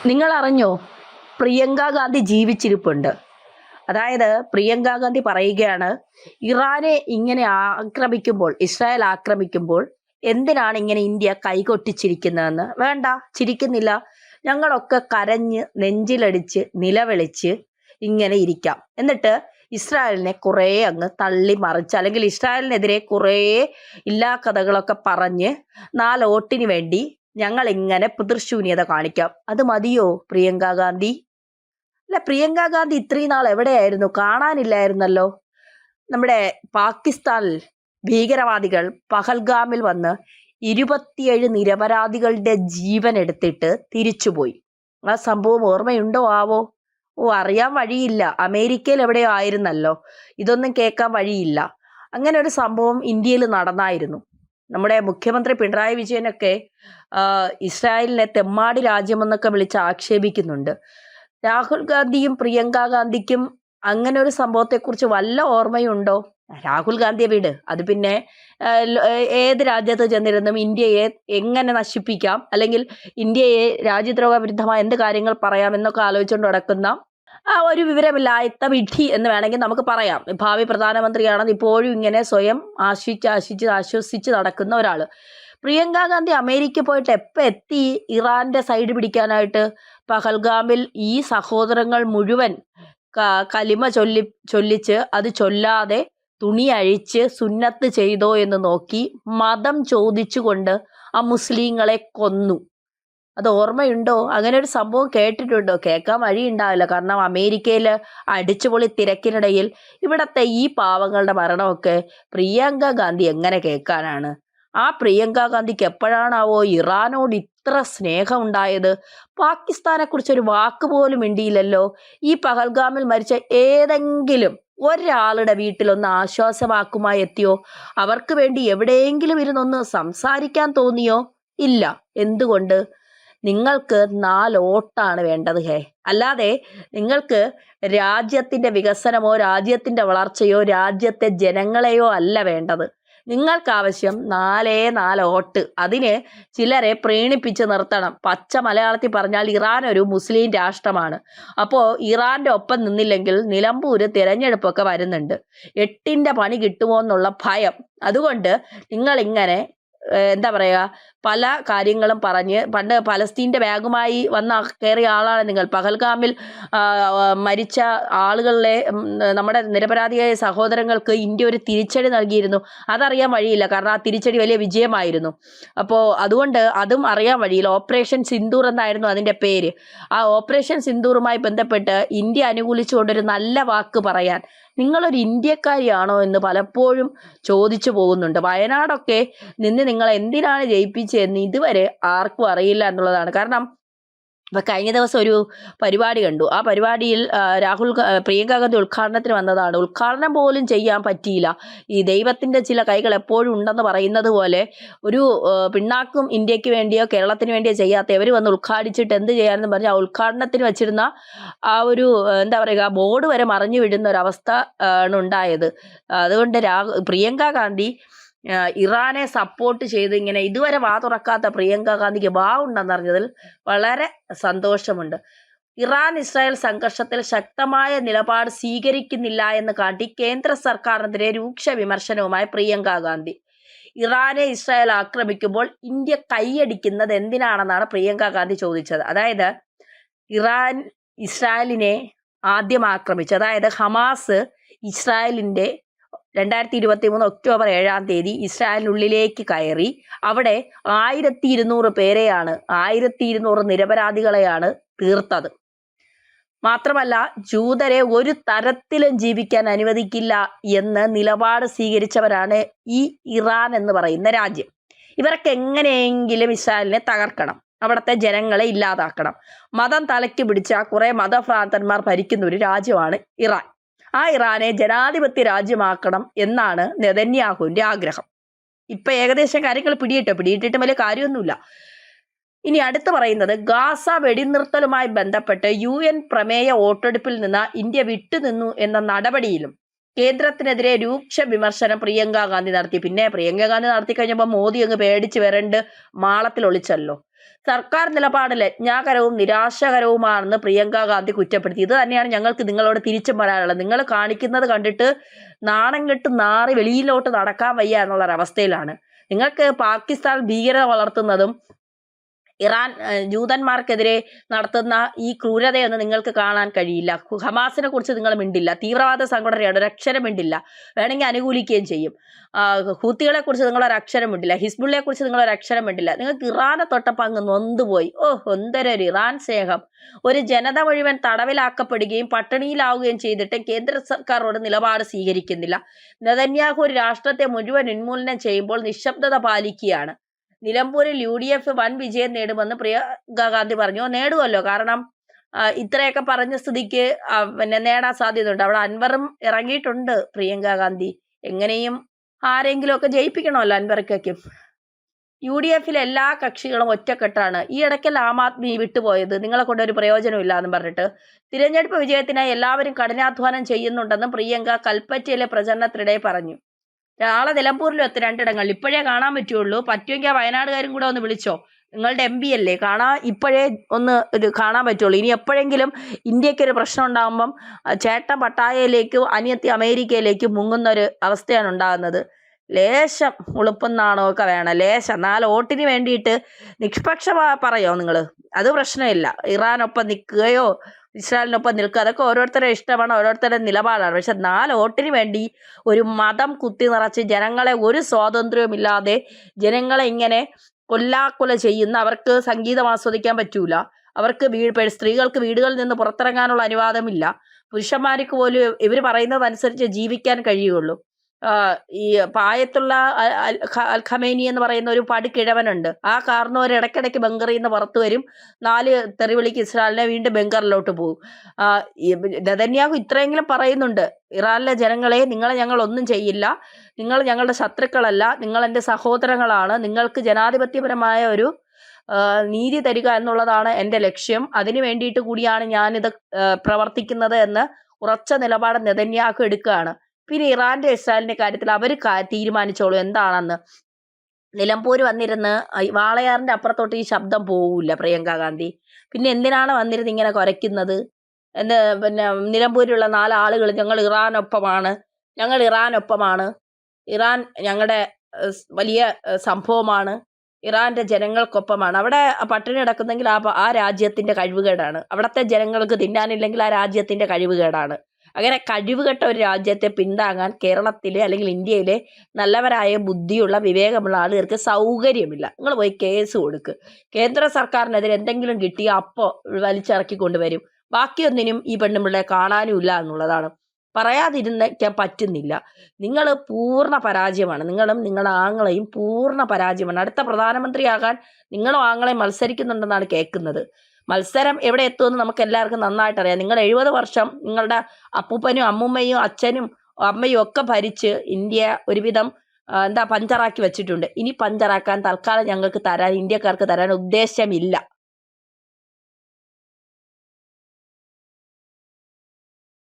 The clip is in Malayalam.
നിങ്ങൾ അറിഞ്ഞോ? പ്രിയങ്ക ഗാന്ധി ജീവിച്ചിരിപ്പുണ്ട്. അതായത് പ്രിയങ്ക ഗാന്ധി പറയുകയാണ്, ഇറാനെ ഇങ്ങനെ ആക്രമിക്കുമ്പോൾ, ഇസ്രായേൽ ആക്രമിക്കുമ്പോൾ എന്തിനാണ് ഇങ്ങനെ ഇന്ത്യ കൈകൊട്ടിച്ചിരിക്കുന്നതെന്ന്. വേണ്ട, ചിരിക്കുന്നില്ല. ഞങ്ങളൊക്കെ കരഞ്ഞ് നെഞ്ചിലടിച്ച് നിലവിളിച്ച് ഇങ്ങനെ ഇരിക്കാം. എന്നിട്ട് ഇസ്രായേലിനെ കുറേ അങ്ങ് തള്ളി മറിച്ച്, അല്ലെങ്കിൽ ഇസ്രായേലിനെതിരെ കുറേ ഇല്ലാ കഥകളൊക്കെ പറഞ്ഞ് 4 വോട്ടിന് വേണ്ടി ഞങ്ങൾ ഇങ്ങനെ പിതൃശൂന്യത കാണിക്കാം. അത് മതിയോ പ്രിയങ്ക ഗാന്ധി? അല്ല, പ്രിയങ്ക ഗാന്ധി ഇത്രയും നാൾ എവിടെയായിരുന്നു? കാണാനില്ലായിരുന്നല്ലോ. നമ്മുടെ പാകിസ്ഥാനിൽ ഭീകരവാദികൾ പഹൽഗാമിൽ വന്ന് 27 നിരപരാധികളുടെ ജീവൻ എടുത്തിട്ട് തിരിച്ചുപോയി. ആ സംഭവം ഓർമ്മയുണ്ടോ ആവോ? അറിയാൻ വഴിയില്ല. അമേരിക്കയിൽ എവിടെയോ ആയിരുന്നല്ലോ. ഇതൊന്നും കേൾക്കാൻ വഴിയില്ല. അങ്ങനെ ഒരു സംഭവം ഇന്ത്യയിൽ നടന്നായിരുന്നു. നമ്മുടെ മുഖ്യമന്ത്രി പിണറായി വിജയനൊക്കെ ഇസ്രായേലിനെ തെമ്മാടി രാജ്യമെന്നൊക്കെ വിളിച്ച് ആക്ഷേപിക്കുന്നുണ്ട്. രാഹുൽ ഗാന്ധിയും പ്രിയങ്ക ഗാന്ധിക്കും അങ്ങനെ ഒരു സംഭവത്തെക്കുറിച്ച് വല്ല ഓർമ്മയുണ്ടോ? രാഹുൽ ഗാന്ധിയെ വിട്, അത് പിന്നെ ഏത് രാജ്യത്ത് ചെന്നിരുന്നും ഇന്ത്യയെ എങ്ങനെ നശിപ്പിക്കാം, അല്ലെങ്കിൽ ഇന്ത്യയെ രാജ്യദ്രോഹ വിരുദ്ധമായ എന്ത് കാര്യങ്ങൾ പറയാം എന്നൊക്കെ ആലോചിച്ചുകൊണ്ട് നടക്കുന്ന ഒരു വിവരമില്ലാത്ത വിഡ്ഢി എന്ന് വേണമെങ്കിൽ നമുക്ക് പറയാം. ഭാവി പ്രധാനമന്ത്രിയാണെന്ന് ഇപ്പോഴും ഇങ്ങനെ സ്വയം ആശ്വസിച്ച് നടക്കുന്ന ഒരാൾ. പ്രിയങ്ക ഗാന്ധി അമേരിക്കയിൽ പോയിട്ട് എപ്പോൾ എത്തി ഇറാന്റെ സൈഡ് പിടിക്കാനായിട്ട്? പഹൽഗാമിൽ ഈ സഹോദരങ്ങൾ മുഴുവൻ കലിമ ചൊല്ലിച്ച് അത് ചൊല്ലാതെ തുണി അഴിച്ച് സുന്നത്ത് ചെയ്തോ എന്ന് നോക്കി മതം ചോദിച്ചുകൊണ്ട് ആ മുസ്ലിങ്ങളെ കൊന്നു. അത് ഓർമ്മയുണ്ടോ? അങ്ങനെ ഒരു സംഭവം കേട്ടിട്ടുണ്ടോ? കേൾക്കാൻ വഴിയുണ്ടാവില്ല. കാരണം അമേരിക്കയിൽ അടിച്ചുപൊളി തിരക്കിനിടയിൽ ഇവിടത്തെ ഈ പാവങ്ങളുടെ മരണമൊക്കെ പ്രിയങ്ക ഗാന്ധി എങ്ങനെ കേൾക്കാനാണ്? ആ പ്രിയങ്ക ഗാന്ധിക്ക് എപ്പോഴാണാവോ ഇറാനോട് ഇത്ര സ്നേഹം ഉണ്ടായത്? പാകിസ്ഥാനെ കുറിച്ചൊരു വാക്ക് പോലും മിണ്ടിയില്ലല്ലോ. ഈ പഹൽഗാമിൽ മരിച്ച ഏതെങ്കിലും ഒരാളുടെ വീട്ടിലൊന്ന് ആശ്വാസവാക്കുമായി എത്തിയോ? അവർക്ക് വേണ്ടി എവിടെയെങ്കിലും ഇരുന്നൊന്ന് സംസാരിക്കാൻ തോന്നിയോ? ഇല്ല. എന്തുകൊണ്ട്? നിങ്ങൾക്ക് 4 വോട്ടാണ് വേണ്ടത്. അല്ലാതെ നിങ്ങൾക്ക് രാജ്യത്തിന്റെ വികസനമോ രാജ്യത്തിന്റെ വളർച്ചയോ രാജ്യത്തെ ജനങ്ങളെയോ അല്ല വേണ്ടത്. നിങ്ങൾക്ക് ആവശ്യം 4 വോട്ട്. അതിന് ചിലരെ പ്രീണിപ്പിച്ച് നിർത്തണം. പച്ച മലയാളത്തിൽ പറഞ്ഞാൽ ഇറാൻ ഒരു മുസ്ലിം രാഷ്ട്രമാണ്. അപ്പോൾ ഇറാന്റെ ഒപ്പം നിന്നില്ലെങ്കിൽ നിലമ്പൂര് തിരഞ്ഞെടുപ്പൊക്കെ വരുന്നുണ്ട്. 8ന്റെ പണി കിട്ടുമോ എന്നുള്ള ഭയം. അതുകൊണ്ട് നിങ്ങളിങ്ങനെ എന്താ പറയുക, പല കാര്യങ്ങളും പറഞ്ഞ്, പണ്ട് പലസ്തീൻ്റെ ബാഗുമായി കയറിയ ആളാണ് നിങ്ങൾ. പഹൽഗാമിൽ മരിച്ച ആളുകളിലെ നമ്മുടെ നിരപരാധിയായ സഹോദരങ്ങൾക്ക് ഇന്ത്യ ഒരു തിരിച്ചടി നൽകിയിരുന്നു. അതറിയാൻ വഴിയില്ല, കാരണം ആ തിരിച്ചടി വലിയ വിജയമായിരുന്നു. അപ്പോൾ അതുകൊണ്ട് അതും അറിയാൻ വഴിയില്ല. ഓപ്പറേഷൻ സിന്ദൂർ എന്നായിരുന്നു അതിൻ്റെ പേര്. ആ ഓപ്പറേഷൻ സിന്ദൂറുമായി ബന്ധപ്പെട്ട് ഇന്ത്യ അനുകൂലിച്ചുകൊണ്ടൊരു നല്ല വാക്ക് പറയാൻ നിങ്ങളൊരു ഇന്ത്യക്കാരിയാണോ എന്ന് പലപ്പോഴും ചോദിച്ചു പോകുന്നുണ്ട്. വയനാടൊക്കെ നിന്ന് നിങ്ങൾ എന്തിനാണ് ജയിപ്പിച്ചതെന്ന് ഇതുവരെ ആർക്കും അറിയില്ല എന്നുള്ളതാണ്. കാരണം കഴിഞ്ഞ ദിവസം ഒരു പരിപാടി കണ്ടു. ആ പരിപാടിയിൽ പ്രിയങ്ക ഗാന്ധി ഉദ്ഘാടനത്തിന് വന്നതാണ്. ഉദ്ഘാടനം പോലും ചെയ്യാൻ പറ്റിയില്ല. ഈ ദൈവത്തിൻ്റെ ചില കൈകൾ എപ്പോഴും ഉണ്ടെന്ന് പറയുന്നത് പോലെ ഒരു പിണ്ണാക്കും ഇന്ത്യക്ക് വേണ്ടിയോ കേരളത്തിന് വേണ്ടിയോ ചെയ്യാത്തവർ വന്ന് ഉദ്ഘാടിച്ചിട്ട് എന്ത് ചെയ്യാനെന്ന് പറഞ്ഞാൽ ആ ഉദ്ഘാടനത്തിന് വെച്ചിരുന്ന ആ ഒരു എന്താ പറയുക, ബോർഡ് വരെ മറിഞ്ഞു വിടുന്ന ഒരവസ്ഥ ആണ് ഉണ്ടായത്. അതുകൊണ്ട് പ്രിയങ്ക ഗാന്ധി ഇറാനെ സപ്പോർട്ട് ചെയ്ത് ഇങ്ങനെ ഇതുവരെ വാ തുറക്കാത്ത പ്രിയങ്ക ഗാന്ധിക്ക് വാ ഉണ്ടെന്നറിഞ്ഞതിൽ വളരെ സന്തോഷമുണ്ട്. ഇറാൻ ഇസ്രായേൽ സംഘർഷത്തിൽ ശക്തമായ നിലപാട് സ്വീകരിക്കുന്നില്ല എന്ന് കാട്ടി കേന്ദ്ര സർക്കാരിനെതിരെ രൂക്ഷ വിമർശനവുമായി പ്രിയങ്ക ഗാന്ധി. ഇറാനെ ഇസ്രായേൽ ആക്രമിക്കുമ്പോൾ ഇന്ത്യ കൈയടിക്കുന്നത് എന്തിനാണെന്നാണ് പ്രിയങ്ക ഗാന്ധി ചോദിച്ചത്. അതായത് ഇറാൻ ഇസ്രായേലിനെ ആദ്യം ആക്രമിച്ചു. അതായത് ഹമാസ് ഇസ്രായേലിൻ്റെ 2023 ഒക്ടോബർ 7-ാം തീയതി ഇസ്രായേലിനുള്ളിലേക്ക് കയറി അവിടെ 1200 പേരെയാണ്, 1200 നിരപരാധികളെയാണ് തീർത്തത്. മാത്രമല്ല ജൂതരെ ഒരു തരത്തിലും ജീവിക്കാൻ അനുവദിക്കില്ല എന്ന് നിലപാട് സ്വീകരിച്ചവരാണ് ഈ ഇറാൻ എന്ന് പറയുന്ന രാജ്യം. ഇവർക്ക് എങ്ങനെയെങ്കിലും ഇസ്രായേലിനെ തകർക്കണം, അവിടുത്തെ ജനങ്ങളെ ഇല്ലാതാക്കണം. മതം തലയ്ക്ക് പിടിച്ച കുറേ മതഭ്രാന്തന്മാർ ഭരിക്കുന്ന ഒരു രാജ്യമാണ് ഇറാൻ. ആ ഇറാനെ ജനാധിപത്യ രാജ്യമാക്കണം എന്നാണ് നെതന്യാഹുവിൻ്റെ ആഗ്രഹം. ഇപ്പം ഏകദേശം കാര്യങ്ങൾ പിടിയിട്ടിട്ടും വലിയ കാര്യമൊന്നുമില്ല. ഇനി അടുത്ത് പറയുന്നത് ഗാസ വെടിനിർത്തലുമായി ബന്ധപ്പെട്ട് UN പ്രമേയ വോട്ടെടുപ്പിൽ നിന്ന് ഇന്ത്യ വിട്ടുനിന്നു എന്ന നടപടിയിലും കേന്ദ്രത്തിനെതിരെ രൂക്ഷ വിമർശനം പ്രിയങ്ക ഗാന്ധി നടത്തി. പിന്നെ പ്രിയങ്ക ഗാന്ധി നടത്തി കഴിഞ്ഞപ്പോൾ മോദി അങ്ങ് പേടിച്ച് വരണ്ട് മാളത്തിൽ ഒളിച്ചല്ലോ. സർക്കാർ നിലപാട് ലജ്ഞാകരവും നിരാശകരവുമാണെന്ന് പ്രിയങ്ക ഗാന്ധി കുറ്റപ്പെടുത്തി. ഇത് തന്നെയാണ് ഞങ്ങൾക്ക് നിങ്ങളോട് തിരിച്ചും പറയാനുള്ളത്. നിങ്ങൾ കാണിക്കുന്നത് കണ്ടിട്ട് നാണം കെട്ട് നാറി വെളിയിലോട്ട് നടക്കാൻ വയ്യ എന്നുള്ളൊരവസ്ഥയിലാണ്. നിങ്ങൾക്ക് പാകിസ്ഥാൻ ഭീകരത വളർത്തുന്നതും ഇറാൻ ജൂതന്മാർക്കെതിരെ നടത്തുന്ന ഈ ക്രൂരതയൊന്നും നിങ്ങൾക്ക് കാണാൻ കഴിയില്ല. ഹമാസിനെ കുറിച്ച് നിങ്ങൾ മിണ്ടില്ല. തീവ്രവാദ സംഘടനയാണ്, ഒരു അക്ഷരം മിണ്ടില്ല. വേണമെങ്കിൽ അനുകൂലിക്കുകയും ചെയ്യും. ഹൂത്തികളെ കുറിച്ച് നിങ്ങൾ ഒരു അക്ഷരം മിണ്ടില്ല. ഹിസ്ബുള്ളിയെ കുറിച്ച് നിങ്ങൾ ഒരു അക്ഷരം മിണ്ടില്ല. നിങ്ങൾക്ക് ഇറാനെ തൊട്ടപ്പോൾ അങ്ങ് നൊന്തുപോയി. എന്തൊരു ഇറാൻ സ്നേഹം. ഒരു ജനത മുഴുവൻ തടവിലാക്കപ്പെടുകയും പട്ടിണിയിലാവുകയും ചെയ്തിട്ട് കേന്ദ്ര സർക്കാരോട് നിലപാട് സ്വീകരിക്കുന്നില്ല. നെതന്യാഹു ഒരു രാഷ്ട്രത്തെ മുഴുവൻ ഉന്മൂലനം ചെയ്യുമ്പോൾ നിശബ്ദത പാലിക്കുകയാണ്. നിലമ്പൂരിൽ UDF വൻ വിജയം നേടുമെന്ന് പ്രിയങ്ക ഗാന്ധി പറഞ്ഞു. നേടുമല്ലോ, കാരണം ഇത്രയൊക്കെ പറഞ്ഞ സ്ഥിതിക്ക് പിന്നെ നേടാൻ സാധ്യതയുണ്ട്. അവിടെ അൻവറും ഇറങ്ങിയിട്ടുണ്ട്. പ്രിയങ്ക ഗാന്ധി എങ്ങനെയും ആരെങ്കിലും ഒക്കെ ജയിപ്പിക്കണമല്ലോ അൻവർക്കും. UDFിലെ എല്ലാ കക്ഷികളും ഒറ്റക്കെട്ടാണ്. ഈ ഇടയ്ക്കൽ ആം ആദ്മി വിട്ടുപോയത് നിങ്ങളെ കൊണ്ടൊരു പ്രയോജനമില്ല എന്ന് പറഞ്ഞിട്ട്. തിരഞ്ഞെടുപ്പ് വിജയത്തിനായി എല്ലാവരും കഠിനാധ്വാനം ചെയ്യുന്നുണ്ടെന്നും പ്രിയങ്ക കൽപ്പറ്റയിലെ പ്രചരണത്തിനിടെ പറഞ്ഞു. നാളെ നിലമ്പൂരിലും എത്തി 2 ഇടങ്ങളിൽ. ഇപ്പോഴേ കാണാൻ പറ്റുള്ളൂ. പറ്റുമെങ്കിൽ ആ വയനാടുകാരും കൂടെ ഒന്ന് വിളിച്ചോ. നിങ്ങളുടെ MP അല്ലേ, ഇപ്പോഴേ ഒന്ന് കാണാൻ പറ്റുള്ളൂ. ഇനി എപ്പോഴെങ്കിലും ഇന്ത്യക്കൊരു പ്രശ്നം ഉണ്ടാകുമ്പം ചേട്ടൻ പട്ടായയിലേക്കും അനിയത്തി അമേരിക്കയിലേക്കും മുങ്ങുന്നൊരു അവസ്ഥയാണ് ഉണ്ടാകുന്നത്. ലേശം ഉളുപ്പും നാണമൊക്കെ വേണം. ലേശം 4 വോട്ടിന് വേണ്ടിയിട്ട് നിഷ്പക്ഷ പറയോ നിങ്ങൾ, അത് പ്രശ്നമില്ല. ഇറാനൊപ്പം നിൽക്കുകയോ ഇസ്രായേലിനൊപ്പം നിൽക്കുക, അതൊക്കെ ഓരോരുത്തരുടെ ഇഷ്ടമാണ്, ഓരോരുത്തരുടെ നിലപാടാണ്. പക്ഷെ 4 വോട്ടിന് വേണ്ടി ഒരു മതം കുത്തി നിറച്ച് ജനങ്ങളെ ഒരു സ്വാതന്ത്ര്യവുമില്ലാതെ ജനങ്ങളെ ഇങ്ങനെ കൊല്ലാക്കൊല ചെയ്യുന്ന, അവർക്ക് സംഗീതം ആസ്വദിക്കാൻ പറ്റൂല, അവർക്ക് സ്ത്രീകൾക്ക് വീടുകളിൽ നിന്ന് പുറത്തിറങ്ങാനുള്ള അനുവാദമില്ല, പുരുഷന്മാർക്ക് പോലും ഇവർ പറയുന്നതനുസരിച്ച് ജീവിക്കാൻ കഴിയുള്ളൂ. ഈ പായത്തുള്ള അൽ ഖമേനി എന്ന് പറയുന്ന ഒരു പടുകിഴവനുണ്ട്. ആ കാരണവർ ഇടയ്ക്കിടയ്ക്ക് ബങ്കറിൽ നിന്ന് പുറത്തു വരും. 4 തെറിവിളിക്ക് ഇസ്രായേലിനെ വീണ്ടും ബങ്കറിലോട്ട് പോകും. നെതന്യാഹു ഇത്രയെങ്കിലും പറയുന്നുണ്ട്, ഇറാനിലെ ജനങ്ങളെ, നിങ്ങളെ ഞങ്ങൾ ഒന്നും ചെയ്യില്ല, നിങ്ങൾ ഞങ്ങളുടെ ശത്രുക്കളല്ല, നിങ്ങൾ എൻ്റെ സഹോദരങ്ങളാണ്, നിങ്ങൾക്ക് ജനാധിപത്യപരമായ ഒരു നീതി തരിക എന്നുള്ളതാണ് എൻ്റെ ലക്ഷ്യം, അതിനു വേണ്ടിയിട്ട് കൂടിയാണ് ഞാനിത് പ്രവർത്തിക്കുന്നത് എന്ന് ഉറച്ച നിലപാട് നെതന്യാഹു എടുക്കുകയാണ്. പിന്നെ ഇറാന്റെ ഇസ്രായേലിന്റെ കാര്യത്തിൽ അവർ തീരുമാനിച്ചോളൂ എന്താണെന്ന്. നിലമ്പൂർ വന്നിരുന്ന് വാളയാറിന്റെ അപ്പുറത്തോട്ട് ഈ ശബ്ദം പോവില്ല പ്രിയങ്ക ഗാന്ധി. പിന്നെ എന്തിനാണ് വന്നിരുന്ന് ഇങ്ങനെ കുരയ്ക്കുന്നത്? പിന്നെ നിലമ്പൂരിലുള്ള 4 ആളുകൾ ഞങ്ങൾ ഇറാനൊപ്പമാണ്, ഇറാൻ ഞങ്ങളുടെ വലിയ സംഭവമാണ്, ഇറാന്റെ ജനങ്ങൾക്കൊപ്പമാണ്. അവിടെ പട്ടിണി കിടക്കുന്നെങ്കിൽ ആ രാജ്യത്തിന്റെ കഴിവുകേടാണ്. അവിടുത്തെ ജനങ്ങൾക്ക് തിന്നാനില്ലെങ്കിൽ ആ രാജ്യത്തിന്റെ കഴിവുകേടാണ്. അങ്ങനെ കഴിവുകെട്ട ഒരു രാജ്യത്തെ പിന്താങ്ങാൻ കേരളത്തിലെ അല്ലെങ്കിൽ ഇന്ത്യയിലെ നല്ലവരായ ബുദ്ധിയുള്ള വിവേകമുള്ള ആളുകൾക്ക് സൗകര്യമില്ല. നിങ്ങൾ പോയി കേസ് കൊടുക്ക്. കേന്ദ്ര സർക്കാരിനെതിരെ എന്തെങ്കിലും കിട്ടിയാൽ അപ്പോൾ വലിച്ചിറക്കി കൊണ്ടുവരും. ബാക്കിയൊന്നിനും ഈ പെണ്ണുമ്പിള്ളയെ കാണാനുമില്ല എന്നുള്ളതാണ്. പറയാതിരുന്നിക്കാൻ പറ്റുന്നില്ല. നിങ്ങൾ പൂർണ്ണ പരാജയമാണ്. നിങ്ങളും നിങ്ങളുടെ ആങ്ങളെയും പൂർണ്ണ പരാജയമാണ്. അടുത്ത പ്രധാനമന്ത്രിയാകാൻ നിങ്ങളും ആങ്ങളെയും മത്സരിക്കുന്നുണ്ടെന്നാണ് കേൾക്കുന്നത്. മത്സരം എവിടെ എത്തുമെന്ന് നമുക്ക് എല്ലാവർക്കും നന്നായിട്ടറിയാം. നിങ്ങൾ 70 വർഷം നിങ്ങളുടെ അപ്പൂപ്പനും അമ്മൂമ്മയും അച്ഛനും അമ്മയും ഒക്കെ ഭരിച്ച് ഇന്ത്യ ഒരുവിധം പഞ്ചറാക്കി വെച്ചിട്ടുണ്ട്. ഇനി പഞ്ചറാക്കാൻ തൽക്കാലം ഞങ്ങൾക്ക് ഇന്ത്യക്കാർക്ക് തരാൻ ഉദ്ദേശമില്ല.